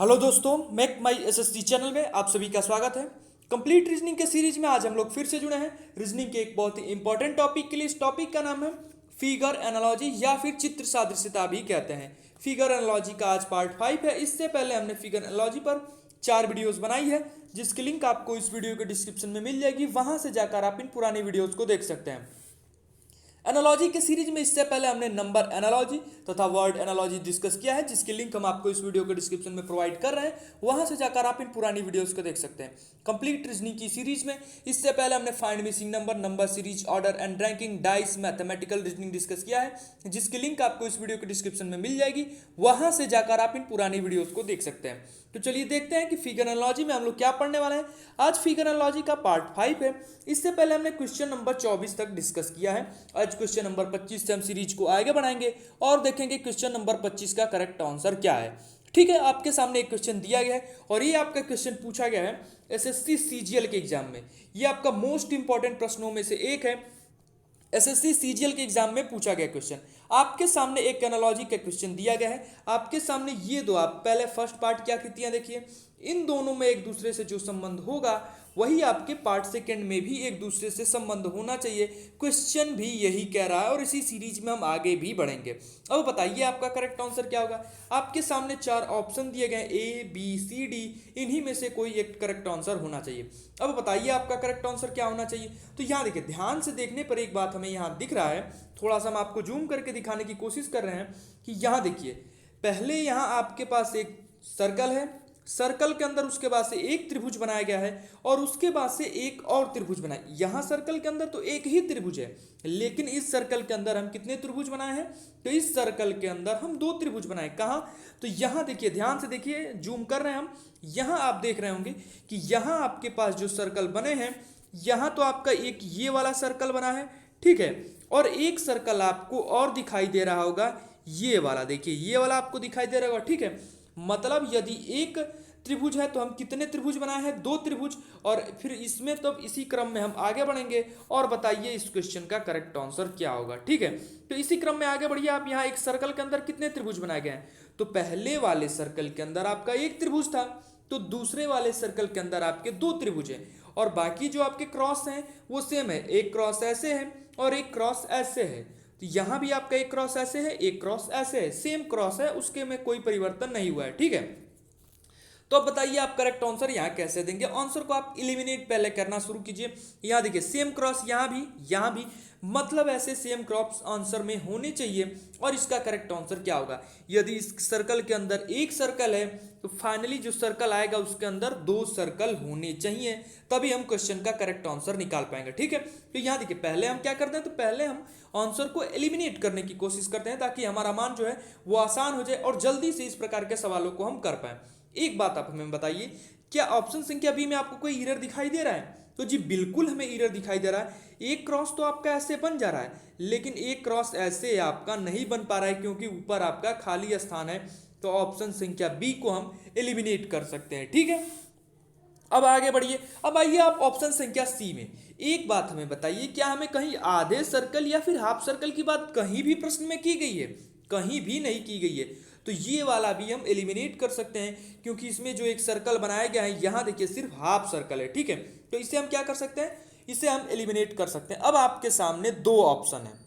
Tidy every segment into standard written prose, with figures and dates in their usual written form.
Hello दोस्तों, make माई SSC channel में आप सभी का स्वागत है। कंप्लीट रीजनिंग के सीरीज में आज हम लोग फिर से जुड़े हैं रीजनिंग के एक बहुत ही इंपॉर्टेंट टॉपिक के लिए। इस टॉपिक का नाम है फिगर एनालॉजी या फिर चित्र सादृश्यता भी कहते हैं। फिगर एनालॉजी का आज पार्ट 5 है। इससे पहले हमने फिगर एनालॉजी पर 4 वीडियोस बनाई है, जिसकी लिंक आपको इस वीडियो के डिस्क्रिप्शन में मिल जाएगी। वहां से जाकर आप इन पुरानी वीडियोस को देख सकते हैं। एनालॉजी के सीरीज में इससे पहले हमने नंबर एनालॉजी तथा वर्ड एनालॉजी डिस्कस किया है, जिसकी लिंक हम आपको इस वीडियो के डिस्क्रिप्शन में प्रोवाइड कर रहे हैं। वहां से जाकर आप इन पुरानी वीडियोस को देख सकते हैं। कंप्लीट रीजनिंग की सीरीज में इससे पहले हमने find missing number, number series, order and ranking, dice, mathematical reasoning discuss किया है, जिसकी लिंक आपको इस वीडियो के डिस्क्रिप्शन में मिल जाएगी। वहां से जाकर आप इन पुरानी वीडियोस को देख सकते हैं। तो चलिए देखते हैं कि फिगर एनालॉजी में हम लोग क्या पढ़ने वाले हैं। आज फिगर एनालॉजी का पार्ट 5 है। इससे पहले हमने क्वेश्चन नंबर 24 तक डिस्कस किया है। आज क्वेश्चन नंबर 25 से हम सीरीज को आगे बढ़ाएंगे और देखेंगे क्वेश्चन नंबर 25 का करेक्ट आंसर क्या है। ठीक है, आपके सामने एक क्वेश्चन दिया गया है और ये आपका क्वेश्चन पूछा गया है एसएससी सीजीएल के एग्जाम में। ये आपका मोस्ट इंपॉर्टेंट प्रश्नों में से एक है। एसएससी सीजीएल के एग्जाम में पूछा गया क्वेश्चन। आपके सामने एक एनालॉजी का क्वेश्चन दिया गया है। आपके सामने ये दो, आप पहले फर्स्ट पार्ट की आकृतियां देखिए। इन दोनों में एक दूसरे से जो संबंध होगा वही आपके पार्ट सेकंड में भी एक दूसरे से संबंध होना चाहिए। क्वेश्चन भी यही कह रहा है और इसी सीरीज में हम आगे भी बढ़ेंगे। अब बताइए आपका करेक्ट आंसर क्या होगा। आपके सामने 4 ऑप्शन दिए गए, ए बी सी डी। इन्हीं में से कोई एक करेक्ट आंसर होना चाहिए। अब बताइए आपका करेक्ट आंसर क्या होना चाहिए। तो यहाँ देखिए, ध्यान से देखने पर एक बात हमें यहाँ दिख रहा है। थोड़ा सा हम आपको जूम करके दिखाने की कोशिश कर रहे हैं कि यहाँ देखिए, पहले यहाँ आपके पास एक सर्कल है। सर्कल के अंदर उसके बाद से एक त्रिभुज बनाया गया है और उसके बाद से एक और त्रिभुज बनाया। यहाँ सर्कल के अंदर तो एक ही त्रिभुज है, लेकिन इस सर्कल के अंदर हम कितने त्रिभुज बनाए हैं। तो इस सर्कल के अंदर हम 2 त्रिभुज बनाए। कहाँ? तो यहाँ देखिए, ध्यान से देखिए, जूम कर रहे हैं हम। यहाँ आप देख रहे होंगे कि यहाँ आपके पास जो सर्कल बने हैं, यहाँ तो आपका एक ये वाला सर्कल बना है, ठीक है। और एक सर्कल आपको और दिखाई दे रहा होगा, ये वाला। देखिए, ये वाला आपको दिखाई दे रहा होगा, ठीक है। मतलब यदि एक त्रिभुज है तो हम कितने त्रिभुज बनाए हैं? 2 त्रिभुज। और फिर इसमें तो इसी क्रम में हम आगे बढ़ेंगे और बताइए इस क्वेश्चन का करेक्ट आंसर क्या होगा। ठीक है, तो इसी क्रम में आगे बढ़िए। आप यहाँ एक सर्कल के अंदर कितने त्रिभुज बनाए गए हैं? तो पहले वाले सर्कल के अंदर आपका एक त्रिभुज था, तो दूसरे वाले सर्कल के अंदर आपके 2 त्रिभुज हैं। और बाकी जो आपके क्रॉस हैं वो सेम है। एक क्रॉस ऐसे है और एक क्रॉस ऐसे है। तो यहाँ भी आपका एक क्रॉस ऐसे है, एक क्रॉस ऐसे है। सेम क्रॉस है, उसके में कोई परिवर्तन नहीं हुआ है। ठीक है, तो अब बताइए आप करेक्ट आंसर यहाँ कैसे देंगे। आंसर को आप इलिमिनेट पहले करना शुरू कीजिए। यहाँ देखिए, सेम क्रॉस यहाँ भी, मतलब ऐसे सेम क्रॉस आंसर में होने चाहिए। और इसका करेक्ट आंसर क्या होगा? यदि इस सर्कल के अंदर एक सर्कल है तो फाइनली जो सर्कल आएगा उसके अंदर 2 सर्कल होने चाहिए, तभी हम क्वेश्चन का करेक्ट आंसर निकाल पाएंगे। ठीक है, तो यहाँ देखिए, पहले हम क्या करते हैं, तो पहले हम आंसर को एलिमिनेट करने की कोशिश करते हैं, ताकि हमारा मान जो है वो आसान हो जाए और जल्दी से इस प्रकार के सवालों को हम कर पाए। एक बात आप हमें बताइए, क्या ऑप्शन संख्या बी में आपको कोई एरर दिखाई दे रहा है? तो जी बिल्कुल हमें एरर दिखाई दे रहा है। एक क्रॉस तो आपका ऐसे बन जा रहा है, लेकिन एक क्रॉस ऐसे आपका नहीं बन पा रहा है, क्योंकि ऊपर आपका खाली स्थान है। तो ऑप्शन संख्या बी को हम एलिमिनेट कर सकते हैं। ठीक है, अब आगे बढ़िए। अब आइए आप ऑप्शन संख्या सी में। एक बात हमें बताइए, क्या हमें कहीं आधे सर्कल या फिर हाफ सर्कल की बात कहीं भी प्रश्न में की गई है? कहीं भी नहीं की गई है। तो ये वाला भी हम एलिमिनेट कर सकते हैं, क्योंकि इसमें जो एक सर्कल बनाया गया है, यहाँ देखिए सिर्फ हाफ सर्कल है। ठीक है, तो इसे हम क्या कर सकते हैं, इसे हम एलिमिनेट कर सकते हैं। अब आपके सामने 2 ऑप्शन है,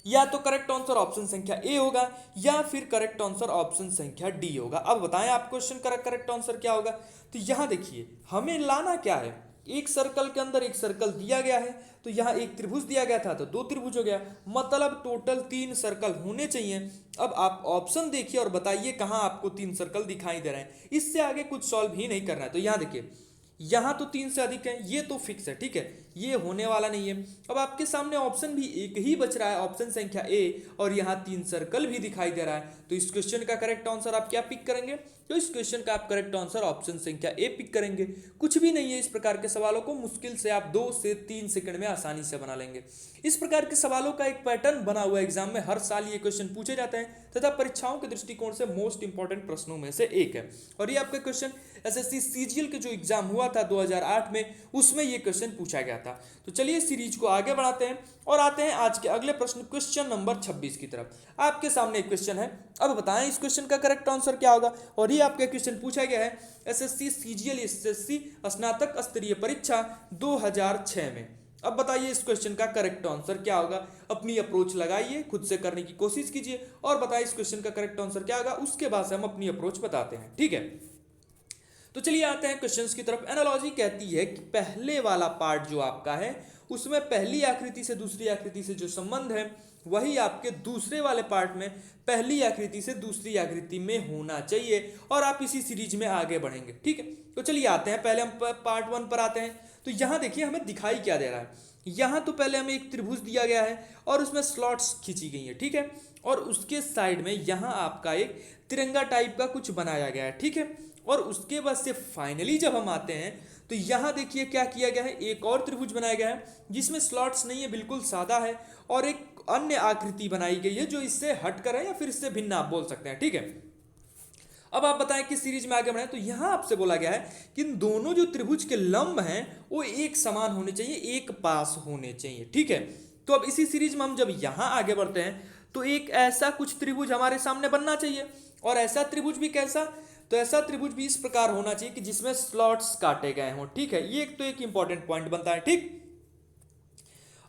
या तो करेक्ट आंसर ऑप्शन संख्या ए होगा या फिर करेक्ट आंसर ऑप्शन संख्या डी होगा। अब बताएं आप क्वेश्चन का करेक्ट आंसर क्या होगा। तो यहाँ देखिए, हमें लाना क्या है, एक सर्कल के अंदर एक सर्कल दिया गया है, तो यहाँ एक त्रिभुज दिया गया था तो 2 त्रिभुज हो गया, मतलब टोटल 3 सर्कल होने चाहिए। अब आप ऑप्शन देखिए और बताइए कहाँ आपको 3 सर्कल दिखाई दे रहे हैं। इससे आगे कुछ सॉल्व ही नहीं करना है। तो यहाँ देखिए, यहाँ तो 3 से अधिक है, ये तो फिक्स है। ठीक है, ये होने वाला नहीं है। अब आपके सामने ऑप्शन भी एक ही बच रहा है, ऑप्शन संख्या ए, और यहाँ 3 सर्कल भी दिखाई दे रहा है। तो इस क्वेश्चन का करेक्ट आंसर आप क्या पिक करेंगे? तो इस क्वेश्चन का आप करेक्ट आंसर ऑप्शन संख्या ए पिक करेंगे। कुछ भी नहीं है, इस प्रकार के सवालों को मुश्किल से आप 2 से 3 सेकंड में आसानी से बना लेंगे। इस प्रकार के सवालों का एक पैटर्न बना हुआ एग्जाम में हर साल ये क्वेश्चन पूछे जाते हैं तथा परीक्षाओं के दृष्टिकोण से मोस्ट इंपॉर्टेंट प्रश्नों में से एक है। और ये आपका क्वेश्चन एसएससी सीजीएल के जो एग्जाम हुआ हुआ था 2008 में, उसमें ये क्वेश्चन पूछा गया था। तो चलिए सीरीज को आगे बढ़ाते हैं और आते हैं आज के अगले प्रश्न, क्वेश्चन नंबर 26 की तरफ। आपके सामने एक क्वेश्चन है, अब बताएं इस क्वेश्चन का करेक्ट आंसर क्या होगा। और ये आपका क्वेश्चन पूछा गया है एसएससी सीजीएल एसएससी स्नातक स्तरीय परीक्षा 2006 में। अब बताइए इस क्वेश्चन का करेक्ट आंसर क्या होगा। अपनी अप्रोच लगाइए, खुद से करने की कोशिश कीजिए और बताइए इस क्वेश्चन का करेक्ट आंसर क्या होगा। उसके बाद से हम अपनी अप्रोच बताते हैं, ठीक है। तो चलिए आते हैं क्वेश्चंस की तरफ। एनालॉजी कहती है कि पहले वाला पार्ट जो आपका है उसमें पहली आकृति से दूसरी आकृति से जो संबंध है वही आपके दूसरे वाले पार्ट में पहली आकृति से दूसरी आकृति में होना चाहिए और आप इसी सीरीज में आगे बढ़ेंगे, ठीक है। तो चलिए आते हैं, पहले हम पार्ट 1 पर आते हैं। तो यहाँ देखिए हमें दिखाई क्या दे रहा है। यहाँ तो पहले हमें एक त्रिभुज दिया गया है और उसमें स्लॉट्स खींची गई है, ठीक है। और उसके साइड में यहाँ आपका एक तिरंगा टाइप का कुछ बनाया गया है, ठीक है। और उसके बाद से फाइनली जब हम आते हैं तो यहाँ देखिए क्या किया गया है, एक और त्रिभुज बनाया गया है जिसमें स्लॉट्स नहीं है, बिल्कुल सादा है। और एक अन्य आकृति बनाई गई है जो इससे हटकर है या फिर इससे भिन्न आप बोल सकते हैं, ठीक है। अब आप बताएं किस सीरीज में आगे बढ़े। तो यहाँ आपसे बोला गया है कि इन दोनों जो त्रिभुज के लंब हैं वो एक समान होने चाहिए, एक पास होने चाहिए, ठीक है। तो अब इसी सीरीज में हम जब यहाँ आगे बढ़ते हैं तो एक ऐसा कुछ त्रिभुज हमारे सामने बनना चाहिए। और ऐसा त्रिभुज भी कैसा, तो ऐसा त्रिभुज भी इस प्रकार होना चाहिए कि जिसमें स्लॉट्स काटे गए हों, ठीक है। ये एक इंपॉर्टेंट पॉइंट बनता है, ठीक।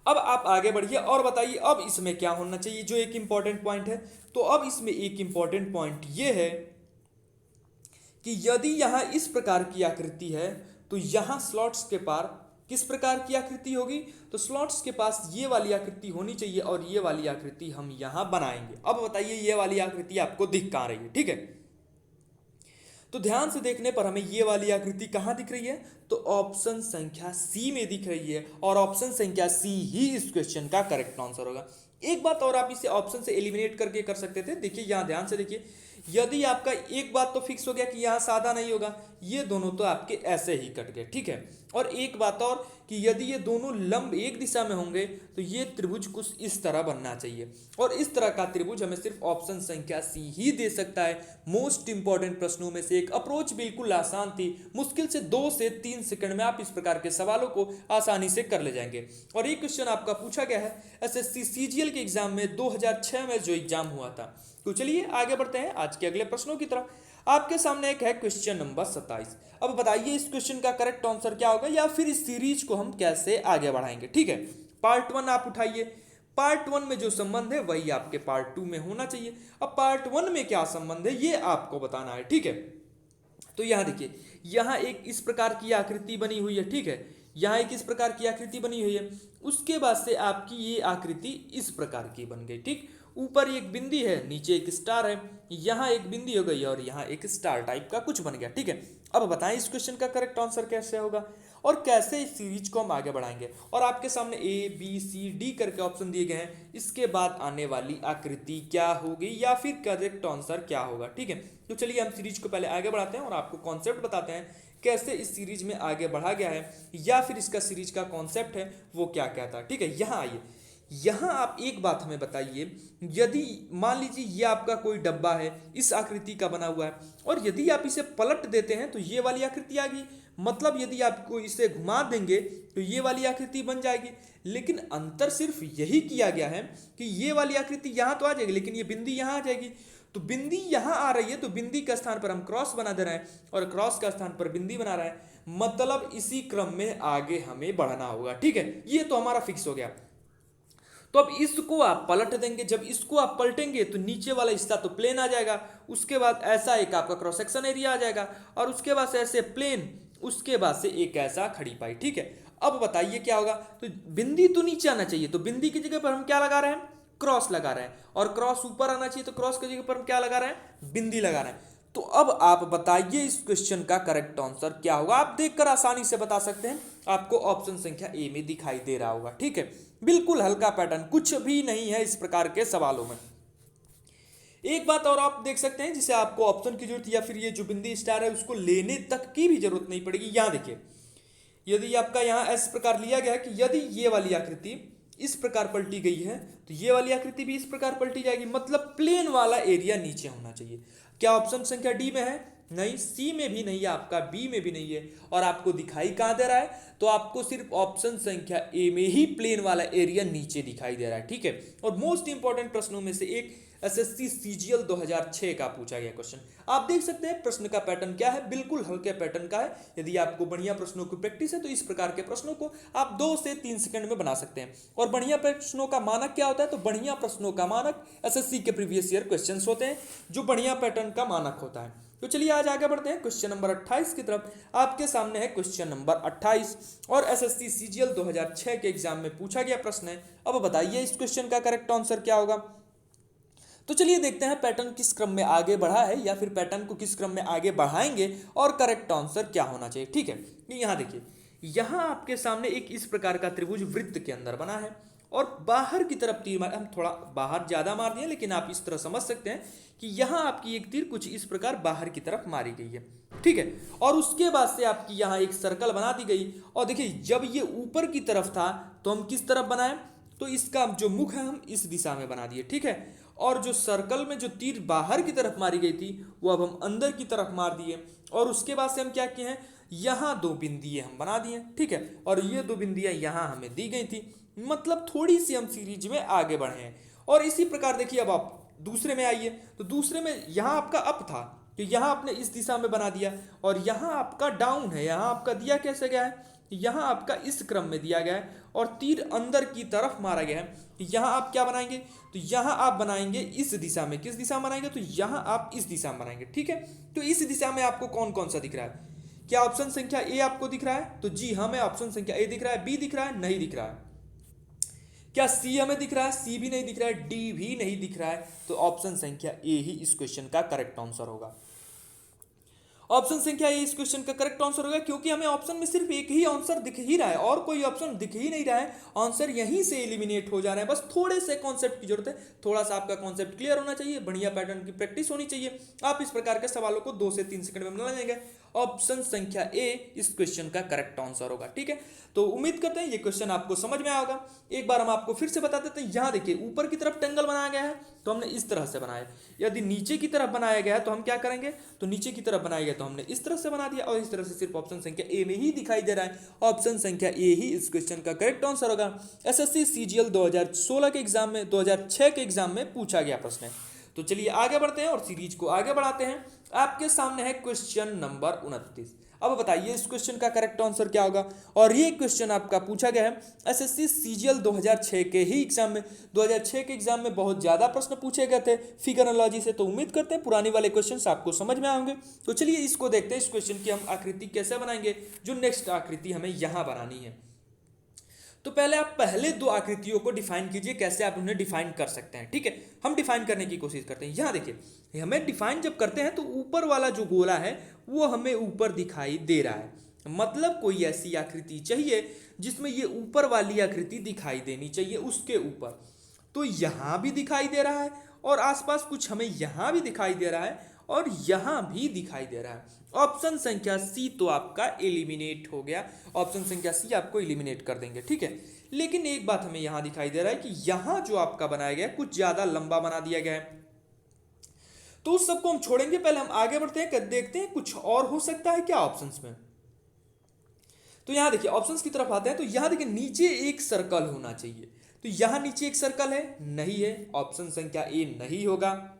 अब आप आगे बढ़िए और बताइए अब इसमें क्या होना चाहिए, जो एक इंपॉर्टेंट पॉइंट है। तो अब इसमें एक इंपॉर्टेंट पॉइंट ये है कि यदि यहां इस प्रकार की आकृति है तो यहां स्लॉट्स के पार किस प्रकार की आकृति होगी, तो स्लॉट्स के पास ये वाली आकृति होनी चाहिए और ये वाली आकृति हम यहां बनाएंगे। अब बताइए ये वाली आकृति आपको दिख कहां रही है, ठीक है। तो ध्यान से देखने पर हमें ये वाली आकृति कहां दिख रही है, तो ऑप्शन संख्या सी में दिख रही है और ऑप्शन संख्या सी ही इस क्वेश्चन का करेक्ट आंसर होगा। एक बात और आप इसे ऑप्शन से एलिमिनेट करके कर सकते थे। देखिए यहां ध्यान से देखिए, यदि आपका एक बात तो फिक्स हो गया कि यहां सादा नहीं होगा, ये दोनों तो आपके ऐसे ही कट गए, ठीक है। और एक बात और कि यदि ये दोनों लंब एक दिशा में होंगे तो ये त्रिभुज कुछ इस तरह बनना चाहिए और इस तरह का त्रिभुज हमें सिर्फ ऑप्शन संख्या सी ही दे सकता है। मोस्ट इंपॉर्टेंट प्रश्नों में से एक। अप्रोच बिल्कुल आसान थी, मुश्किल से 2 से 3 सेकंड में आप इस प्रकार के सवालों को आसानी से कर ले जाएंगे। और ये क्वेश्चन आपका पूछा गया है एसएससी सीजीएल के एग्जाम में 2006 में जो एग्जाम हुआ था। तो चलिए आगे बढ़ते हैं आज के अगले प्रश्नों की तरफ। आपके सामने एक है क्वेश्चन नंबर 27। अब बताइए इस क्वेश्चन का करेक्ट आंसर क्या होगा या फिर इस सीरीज को हम कैसे आगे बढ़ाएंगे, ठीक है। पार्ट 1 आप उठाइए, पार्ट 1 में जो संबंध है वही आपके पार्ट 2 में होना चाहिए। अब पार्ट 1 में क्या संबंध है ये आपको बताना है, ठीक है। तो यहां देखिए, यहां एक इस प्रकार की आकृति बनी हुई है, ठीक है। यहां एक इस प्रकार की आकृति बनी हुई है, उसके बाद से आपकी ये आकृति इस प्रकार की बन गई, ठीक। ऊपर एक बिंदी है, नीचे एक स्टार है, यहाँ एक बिंदी हो गई और यहाँ एक स्टार टाइप का कुछ बन गया, ठीक है। अब बताएं इस क्वेश्चन का करेक्ट आंसर कैसे होगा और कैसे इस सीरीज को हम आगे बढ़ाएंगे। और आपके सामने ए बी सी डी करके ऑप्शन दिए गए हैं, इसके बाद आने वाली आकृति क्या होगी या फिर करेक्ट आंसर क्या होगा, ठीक है। तो चलिए हम सीरीज को पहले आगे बढ़ाते हैं और आपको कॉन्सेप्ट बताते हैं कैसे इस सीरीज में आगे बढ़ा गया है या फिर इसका सीरीज का कॉन्सेप्ट है वो क्या क्या था, ठीक है। यहाँ आइए, यहाँ आप एक बात हमें बताइए, यदि मान लीजिए ये आपका कोई डब्बा है, इस आकृति का बना हुआ है और यदि आप इसे पलट देते हैं तो ये वाली आकृति आ गई। मतलब यदि आपको इसे घुमा देंगे तो ये वाली आकृति बन जाएगी। लेकिन अंतर सिर्फ यही किया गया है कि ये वाली आकृति यहाँ तो आ जाएगी लेकिन ये बिंदी यहाँ आ जाएगी। तो बिंदी यहाँ आ रही है तो बिंदी का स्थान पर हम क्रॉस बना दे रहे हैं और क्रॉस का स्थान पर बिंदी बना रहे हैं, मतलब इसी क्रम में आगे हमें बढ़ना होगा, ठीक है। ये तो हमारा फिक्स हो गया। तो अब इसको आप पलट देंगे, जब इसको आप पलटेंगे तो नीचे वाला हिस्सा तो प्लेन आ जाएगा, उसके बाद ऐसा एक आपका क्रॉस सेक्शन एरिया आ जाएगा और उसके बाद से ऐसे प्लेन, उसके बाद से एक ऐसा खड़ी पाई, ठीक है। अब बताइए क्या होगा, तो बिंदी तो नीचे आना चाहिए, तो बिंदी की जगह पर हम क्या लगा रहे हैं, क्रॉस लगा रहे हैं, और क्रॉस ऊपर आना चाहिए तो क्रॉस की जगह पर हम क्या लगा रहे हैं, बिंदी लगा रहे हैं। तो अब आप बताइए इस क्वेश्चन का करेक्ट आंसर क्या होगा। आप देखकर आसानी से बता सकते हैं, आपको ऑप्शन संख्या ए में दिखाई दे रहा होगा, ठीक है। बिल्कुल हल्का पैटर्न, कुछ भी नहीं है इस प्रकार के सवालों में। एक बात और आप देख सकते हैं जिसे आपको ऑप्शन की जरूरत या फिर ये जो बिंदी स्टार है उसको लेने तक की भी जरूरत नहीं पड़ेगी। यहां देखिए, यदि आपका यहां इस प्रकार लिया गया कि यदि ये वाली आकृति इस प्रकार पलटी गई है तो ये वाली आकृति भी इस प्रकार पलटी जाएगी, मतलब प्लेन वाला एरिया नीचे होना चाहिए। क्या ऑप्शन संख्या डी में है, नहीं, सी में भी नहीं है आपका, बी में भी नहीं है, और आपको दिखाई कहाँ दे रहा है, तो आपको सिर्फ ऑप्शन संख्या ए में ही प्लेन वाला एरिया नीचे दिखाई दे रहा है, ठीक है। और मोस्ट इंपॉर्टेंट प्रश्नों में से एक एसएससी सीजीएल 2006 का पूछा गया क्वेश्चन। आप देख सकते हैं प्रश्न का पैटर्न क्या है, बिल्कुल हल्के पैटर्न का है। यदि आपको बढ़िया प्रश्नों की प्रैक्टिस है तो इस प्रकार के प्रश्नों को आप 2 से 3 सेकंड में बना सकते हैं। और बढ़िया प्रश्नों का मानक क्या होता है, तो बढ़िया प्रश्नों का मानक एसएससी के प्रीवियस ईयर क्वेश्चंस होते हैं, जो बढ़िया पैटर्न का मानक होता है। तो चलिए आज आगे बढ़ते हैं क्वेश्चन नंबर 28 की तरफ। आपके सामने है क्वेश्चन नंबर 28 और एसएससी सीजीएल 2006 के एग्जाम में पूछा गया प्रश्न है। अब बताइए इस क्वेश्चन का करेक्ट आंसर क्या होगा। तो चलिए देखते हैं पैटर्न किस क्रम में आगे बढ़ा है, या फिर पैटर्न को किस क्रम में आगे बढ़ाएंगे और करेक्ट आंसर क्या होना चाहिए, ठीक है। यहाँ देखिए, यहाँ आपके सामने एक इस प्रकार का त्रिभुज वृत्त के अंदर बना है और बाहर की तरफ तीर मार, हम थोड़ा बाहर ज्यादा मार दिए, लेकिन आप इस तरह समझ सकते हैं कि यहाँ आपकी एक तीर कुछ इस प्रकार बाहर की तरफ मारी गई है, ठीक है। और उसके बाद से आपकी यहाँ एक सर्कल बना दी गई। और देखिए जब ये ऊपर की तरफ था तो हम किस तरफ बनाए, तो इसका जो मुख है हम इस दिशा में बना दिए, ठीक है। और जो सर्कल में जो तीर बाहर की तरफ मारी गई थी वो अब हम अंदर की तरफ मार दिए। और उसके बाद से हम क्या किए हैं, यहाँ 2 बिंदियां हम बना दिए, ठीक है। और ये 2 बिंदियां यहाँ हमें दी गई थी, मतलब थोड़ी सी हम सीरीज में आगे बढ़े हैं। और इसी प्रकार देखिए अब आप दूसरे में आइए, तो दूसरे में यहाँ आपका अप था तो यहाँ आपने इस दिशा में बना दिया, और यहाँ आपका डाउन है, यहाँ आपका दिया कैसे गया है, यहाँ आपका इस क्रम में दिया गया है और तीर अंदर की तरफ मारा गया है। तो यहाँ आप क्या बनाएंगे, तो यहाँ आप बनाएंगे इस दिशा में, किस दिशा में बनाएंगे, तो यहाँ आप इस दिशा में बनाएंगे, ठीक है। तो इस दिशा में आपको कौन कौन सा दिख रहा है, क्या ऑप्शन संख्या ए आपको दिख रहा है, तो जी हमें ऑप्शन संख्या ए दिख रहा है, बी दिख रहा है, नहीं दिख रहा है। क्या सी हमें दिख रहा है, सी भी नहीं दिख रहा है, डी भी नहीं दिख रहा है, तो ऑप्शन संख्या ए ही इस क्वेश्चन का करेक्ट आंसर होगा। ऑप्शन संख्या ए इस क्वेश्चन का करेक्ट आंसर होगा, क्योंकि हमें ऑप्शन में सिर्फ एक ही आंसर दिख ही रहा है और कोई ऑप्शन दिख ही नहीं रहा है, आंसर यहीं से एलिमिनेट हो जा रहा है। बस थोड़े से कॉन्सेप्ट की जरूरत है, थोड़ा सा आपका कॉन्सेप्ट क्लियर होना चाहिए, बढ़िया पैटर्न की प्रैक्टिस होनी चाहिए। आप इस प्रकार के सवालों को 2 से 3 सेकंड में बना लेंगे। ऑप्शन संख्या ए इस क्वेश्चन का करेक्ट आंसर होगा, ठीक है। तो उम्मीद करते हैं ये क्वेश्चन आपको समझ में आया होगा। एक बार हम आपको फिर से बता देते हैं, यहाँ देखिए ऊपर की तरफ टेंगल बनाया गया है तो हमने इस तरह से बनाया, यदि नीचे की तरफ बनाया गया है तो हम क्या करेंगे, तो नीचे की तरफ बनाया गया तो हमने इस तरह से बना दिया, और इस तरह से सिर्फ ऑप्शन संख्या ए में ही दिखाई दे रहा है। ऑप्शन संख्या ए ही इस क्वेश्चन का करेक्ट आंसर होगा। एसएससी सीजीएल 2016 के एग्जाम में, 2006 के एग्जाम में पूछा गया प्रश्न है। तो चलिए आगे बढ़ते हैं और सीरीज को आगे बढ़ाते हैं। आपके सामने है क्वेश्चन नंबर 29। अब बताइए इस क्वेश्चन का करेक्ट आंसर क्या होगा। और ये क्वेश्चन आपका पूछा गया है एसएससी सीजीएल 2006 के ही एग्जाम में। 2006 के एग्जाम में बहुत ज्यादा प्रश्न पूछे गए थे फिगर एनालॉजी से, तो उम्मीद करते हैं पुराने वाले क्वेश्चंस आपको समझ में आएंगे। तो चलिए इसको देखते हैं, इस क्वेश्चन की हम आकृति कैसे बनाएंगे, जो नेक्स्ट आकृति हमें यहाँ बनानी है। तो पहले आप पहले 2 आकृतियों को डिफाइन कीजिए, कैसे आप उन्हें डिफाइन कर सकते हैं, ठीक है। हम डिफाइन करने की कोशिश करते हैं। यहाँ देखिए हमें डिफाइन जब करते हैं तो ऊपर वाला जो गोला है वो हमें ऊपर दिखाई दे रहा है, मतलब कोई ऐसी आकृति चाहिए जिसमें ये ऊपर वाली आकृति दिखाई देनी चाहिए उसके ऊपर। तो यहाँ भी दिखाई दे रहा है और आसपास कुछ हमें यहाँ भी दिखाई दे रहा है और यहाँ भी दिखाई दे रहा है। ऑप्शन संख्या सी तो आपका एलिमिनेट हो गया, ऑप्शन संख्या सी आपको एलिमिनेट कर देंगे, ठीक है। लेकिन एक बात हमें यहाँ दिखाई दे रहा है कि यहाँ जो आपका बनाया गया कुछ ज्यादा लंबा बना दिया गया है, तो उस सबको हम छोड़ेंगे। पहले हम आगे बढ़ते हैं, देखते हैं कुछ और हो सकता है क्या ऑप्शंस में। तो यहाँ देखिए ऑप्शंस की तरफ आते हैं, तो यहाँ देखिए नीचे एक सर्कल होना चाहिए, तो यहाँ नीचे एक सर्कल है, नहीं है, ऑप्शन संख्या ए नहीं होगा।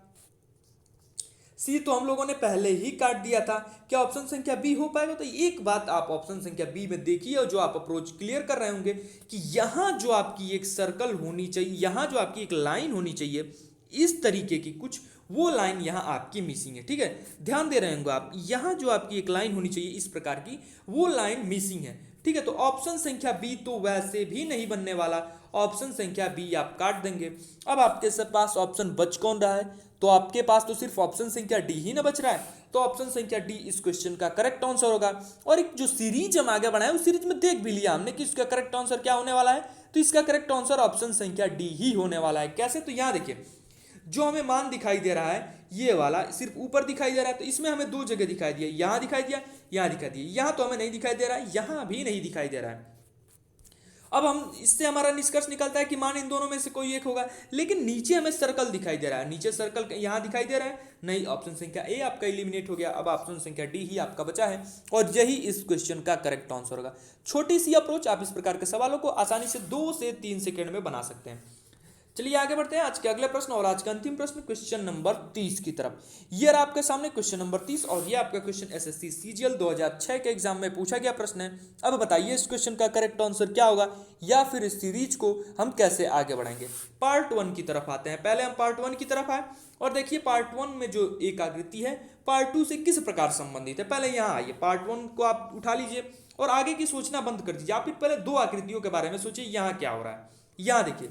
सी तो हम लोगों ने पहले ही काट दिया था, क्या ऑप्शन संख्या बी हो पाएगा। तो एक बात आप ऑप्शन संख्या बी में देखिए, और जो आप अप्रोच क्लियर कर रहे होंगे कि यहाँ जो आपकी एक सर्कल होनी चाहिए, यहाँ जो आपकी एक लाइन होनी चाहिए इस तरीके की कुछ, वो लाइन यहाँ आपकी मिसिंग है, ठीक है। ध्यान दे रहे होंगे आप, यहाँ जो आपकी एक लाइन होनी चाहिए इस प्रकार की, वो लाइन मिसिंग है, ठीक है। तो ऑप्शन संख्या बी तो वैसे भी नहीं बनने वाला, ऑप्शन संख्या बी आप काट देंगे। अब आपके पास ऑप्शन बच कौन रहा है, तो आपके पास तो सिर्फ ऑप्शन संख्या डी ही ना बच रहा है, तो ऑप्शन संख्या डी इस क्वेश्चन का करेक्ट आंसर होगा। और एक जो सीरीज हम आगे बढ़ाए उस सीरीज में देख भी लिया हमने कि इसका करेक्ट आंसर क्या होने वाला है, तो इसका करेक्ट आंसर ऑप्शन संख्या डी ही होने वाला है। कैसे, तो यहाँ देखिए जो हमें मान दिखाई दे रहा है ये वाला सिर्फ ऊपर दिखाई दे रहा है, तो इसमें हमें 2 जगह दिखाई दिया, यहाँ दिखाई दिया, यहाँ दिखाई दिया, यहाँ तो हमें नहीं दिखाई दे रहा है, यहाँ भी नहीं दिखाई दे रहा है। अब हम इससे हमारा निष्कर्ष निकलता है कि मान इन दोनों में से कोई एक होगा, लेकिन नीचे हमें सर्कल दिखाई दे रहा है, नीचे सर्कल यहाँ दिखाई दे रहा है नहीं, ऑप्शन संख्या ए आपका एलिमिनेट हो गया। अब ऑप्शन संख्या डी ही आपका बचा है और यही इस क्वेश्चन का करेक्ट आंसर होगा। छोटी सी अप्रोच, आप इस प्रकार के सवालों को आसानी से 2 से 3 सेकंड में बना सकते हैं। चलिए आगे बढ़ते हैं आज के अगले प्रश्न और आज का अंतिम प्रश्न क्वेश्चन नंबर 30 की तरफ। ये रहा आपके सामने क्वेश्चन नंबर 30 और ये आपका क्वेश्चन एसएससी सीजीएल 2006 के एग्जाम में पूछा गया प्रश्न है। अब बताइए इस क्वेश्चन का करेक्ट आंसर क्या होगा या फिर इस सीरीज को हम कैसे आगे बढ़ाएंगे। पार्ट 1 की तरफ आते हैं। पहले हम पार्ट 1 की तरफ आए और देखिए पार्ट 1 में जो एक आकृति है पार्ट 2 से किस प्रकार संबंधित है। पहले यहाँ आइए, पार्ट 1 को आप उठा लीजिए और आगे की सोचना बंद कर दीजिए। आप फिर पहले 2 आकृतियों के बारे में सोचिए, यहाँ क्या हो रहा है। यहाँ देखिए,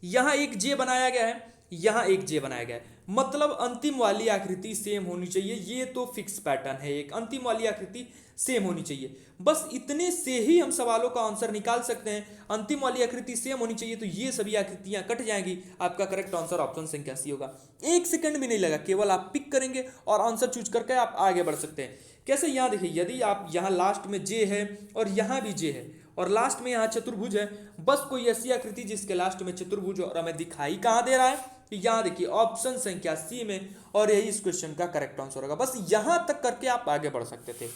यहाँ एक जे बनाया गया है, यहाँ एक जे बनाया गया है, मतलब अंतिम वाली आकृति सेम होनी चाहिए। ये तो फिक्स पैटर्न है, एक अंतिम वाली आकृति सेम होनी चाहिए। बस इतने से ही हम सवालों का आंसर निकाल सकते हैं। अंतिम वाली आकृति सेम होनी चाहिए तो ये सभी आकृतियां कट जाएंगी। आपका करेक्ट आंसर ऑप्शन संख्या सी होगा। 1 सेकंड भी नहीं लगा, केवल आप पिक करेंगे और आंसर चूज करके आप आगे बढ़ सकते हैं। कैसे, यहाँ देखिए, यदि आप यहाँ लास्ट में जे है और यहाँ भी जे है और लास्ट में यहाँ चतुर्भुज है, बस कोई ऐसी आकृति जिसके लास्ट में चतुर्भुज और हमें दिखाई कहाँ दे रहा है, यहाँ देखिए ऑप्शन संख्या सी में, और यही इस क्वेश्चन का करेक्ट आंसर होगा। बस यहाँ तक करके आप आगे बढ़ सकते थे।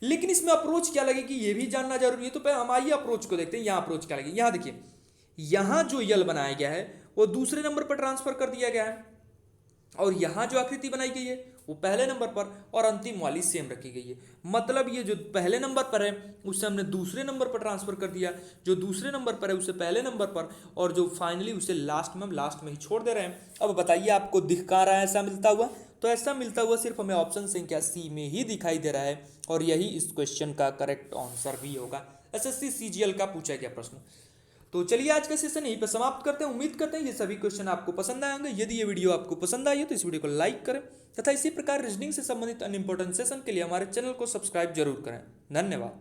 लेकिन इसमें अप्रोच क्या लगेगी ये भी जानना जरूरी है। तो पहले हम आइए अप्रोच को देखते हैं। यहाँ अप्रोच क्या लगेगी, यहाँ देखिए, यहाँ जो यल बनाया गया है वो दूसरे नंबर पर ट्रांसफर कर दिया गया है और यहाँ जो आकृति बनाई गई है वो पहले नंबर पर और अंतिम वाली सेम रखी गई है। मतलब ये जो पहले नंबर पर है उसे हमने दूसरे नंबर पर ट्रांसफर कर दिया, जो दूसरे नंबर पर है उसे पहले नंबर पर, और जो फाइनली उसे लास्ट में हम लास्ट में ही छोड़ दे रहे हैं। अब बताइए आपको दिख कहाँ रहा है ऐसा मिलता हुआ, तो ऐसा मिलता हुआ सिर्फ हमें ऑप्शन संख्या सी में ही दिखाई दे रहा है और यही इस क्वेश्चन का करेक्ट आंसर भी होगा। एसएससी सीजीएल का पूछा गया प्रश्न। तो चलिए आज का सेशन यहीं पर समाप्त करते हैं। उम्मीद करते हैं ये सभी क्वेश्चन आपको पसंद आए होंगे। यदि ये वीडियो आपको पसंद आई है तो इस वीडियो को लाइक करें तथा इसी प्रकार रीजनिंग से संबंधित अन्य इंपॉर्टेंट सेशन के लिए हमारे चैनल को सब्सक्राइब जरूर करें। धन्यवाद।